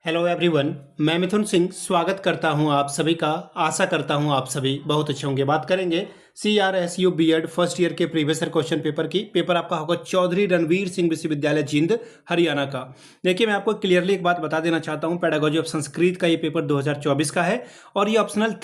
Hello everyone, मैं मिथुन सिंह स्वागत करता हूं आप सभी का। आशा करता हूं आप सभी बहुत अच्छे होंगे। बात करेंगे CRSU बीएड फर्स्ट ईयर के प्रीवियस ईयर क्वेश्चन पेपर की। पेपर आपका होगा चौधरी रणवीर सिंह विश्वविद्यालय जींद हरियाणा का। देखिए, मैं आपको क्लियरली एक बात बता देना चाहता हूं, पेडागोजी ऑफ संस्कृत का ये पेपर 2024 का है और ये ऑप्शनल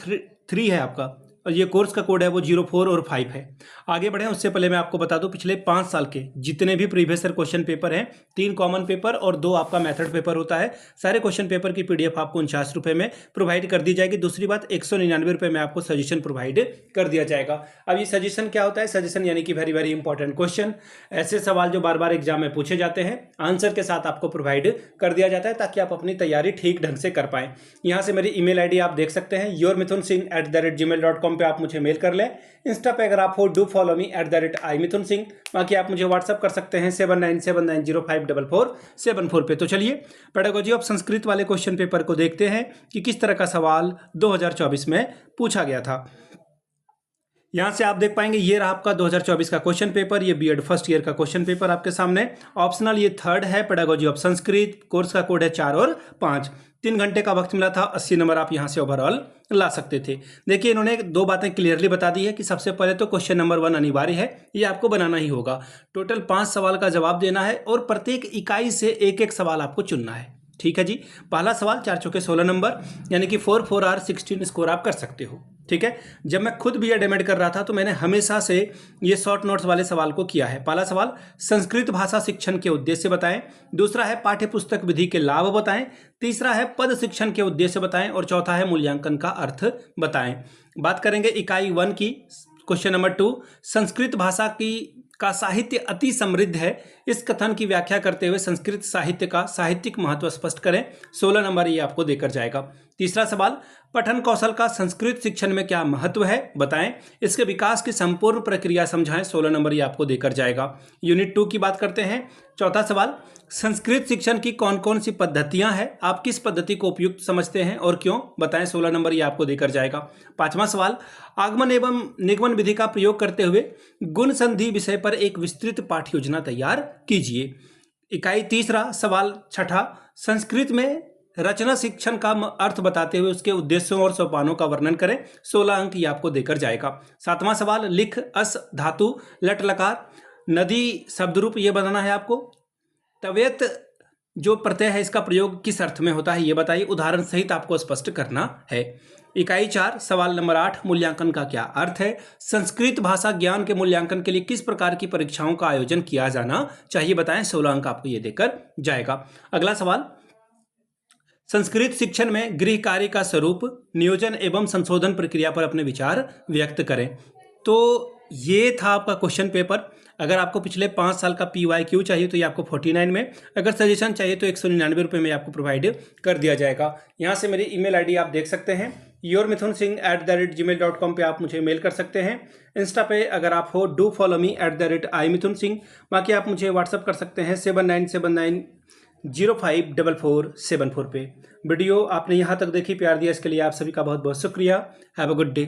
3 है आपका, और ये कोर्स का कोड है वो 04 और 5 है। आगे बढ़े उससे पहले मैं आपको बता दूं, पिछले 5 साल के जितने भी प्रीवियस ईयर क्वेश्चन पेपर हैं, 3 कॉमन पेपर और 2 आपका मेथड पेपर होता है, सारे क्वेश्चन पेपर की PDF आपको 49 रुपये में प्रोवाइड कर दी जाएगी। दूसरी बात, 199 रुपये में आपको सजेशन प्रोवाइड कर दिया जाएगा। अब ये सजेशन क्या होता है? सजेशन यानी कि वेरी वेरी इंपॉर्टेंट क्वेश्चन, ऐसे सवाल जो बार बार एग्जाम में पूछे जाते हैं, आंसर के साथ आपको प्रोवाइड कर दिया जाता है ताकि आप अपनी तैयारी ठीक ढंग से कर पाएं। यहाँ से मेरी email ID आप देख सकते हैं, yourmithunsingh@gmail.com पे आप मुझे मेल कर लें। इंस्टा पे अगर आप हो डू फॉलो मी @iMithunSingh। बाकी आप मुझे व्हाट्सअप कर सकते हैं 7979054474 पे। तो चलिए पेडागोजी ऑफ संस्कृत वाले क्वेश्चन पेपर को देखते हैं कि किस तरह का सवाल 2024 में पूछा गया था। यहाँ से आप देख पाएंगे, ये रहा आपका 2024 का क्वेश्चन पेपर। ये बीएड फर्स्ट ईयर का क्वेश्चन पेपर आपके सामने। ऑप्शनल ये 3rd है, पेडागोजी ऑफ संस्कृत। कोर्स का कोड है 4 और 5। 3 घंटे का वक्त मिला था, 80 नंबर आप यहाँ से ओवरऑल ला सकते थे। देखिए, इन्होंने 2 बातें क्लियरली बता दी है कि सबसे पहले तो क्वेश्चन नंबर 1 अनिवार्य है, ये आपको बनाना ही होगा। टोटल 5 सवाल का जवाब देना है और प्रत्येक इकाई से एक सवाल आपको चुनना है। ठीक है जी। पहला सवाल 4 चौके 16 नंबर, यानी कि 4 4 आर 16 स्कोर आप कर सकते हो। ठीक है। जब मैं खुद बीएड एमएड कर रहा था तो मैंने हमेशा से ये शॉर्ट नोट्स वाले सवाल को किया है। पहला सवाल, संस्कृत भाषा शिक्षण के उद्देश्य बताएं। दूसरा है पाठ्य पुस्तक विधि के लाभ बताएं। तीसरा है पद शिक्षण के उद्देश्य बताएं और चौथा है मूल्यांकन का अर्थ बताएं। बात करेंगे इकाई 1 की। क्वेश्चन नंबर 2, संस्कृत भाषा का साहित्य अति समृद्ध है, इस कथन की व्याख्या करते हुए संस्कृत साहित्य का साहित्यिक महत्व स्पष्ट करें। 16 नंबर ये आपको देकर जाएगा। तीसरा सवाल, पठन कौशल का संस्कृत शिक्षण में क्या महत्व है बताएं, इसके विकास की संपूर्ण प्रक्रिया समझाएं। 16 नंबर ये आपको देकर जाएगा। यूनिट 2 की बात करते हैं। चौथा सवाल, संस्कृत शिक्षण की कौन कौन सी पद्धतियां हैं, आप किस पद्धति को उपयुक्त समझते हैं और क्यों बताएं। 16 नंबर ये आपको देकर जाएगा। पांचवा सवाल, आगमन एवं निगमन विधि का प्रयोग करते हुए गुण संधि विषय पर एक विस्तृत पाठ्य योजना तैयार कीजिए। इकाई 3 सवाल 6, संस्कृत में रचना शिक्षण का अर्थ बताते हुए उसके उद्देश्यों और सोपानों का वर्णन करें। 16 अंक ये आपको देकर जाएगा। 7वां सवाल, लिख अस धातु लट लकार नदी शब्द रूप ये बनाना है आपको। तव्यत जो प्रत्यय है इसका प्रयोग किस अर्थ में होता है ये बताइए, उदाहरण सहित आपको स्पष्ट करना है। इकाई 4 सवाल नंबर 8, मूल्यांकन का क्या अर्थ है। संस्कृत भाषा ज्ञान के मूल्यांकन के लिए किस प्रकार की परीक्षाओं का आयोजन किया जाना चाहिए बताएं। 16 अंक आपको ये देकर जाएगा। अगला सवाल, संस्कृत शिक्षण में गृह कार्य का स्वरूप, नियोजन एवं संशोधन प्रक्रिया पर अपने विचार व्यक्त करें। तो ये था आपका क्वेश्चन पेपर। अगर आपको पिछले 5 साल का PYQ चाहिए तो ये आपको 49 में, अगर सजेशन चाहिए तो 199 रुपये में आपको प्रोवाइड कर दिया जाएगा। यहाँ से मेरी email ID आप देख सकते हैं, yourmithunSingh@gmail.com पे आप मुझे मेल कर सकते हैं। इंस्टा पे अगर आप हो डू फॉलो मी @iMithunSingh। बाकी आप मुझे व्हाट्सअप कर सकते हैं 7979054474 पे। वीडियो आपने यहाँ तक देखी, प्यार दिया, इसके लिए आप सभी का बहुत बहुत शुक्रिया। Have a good day.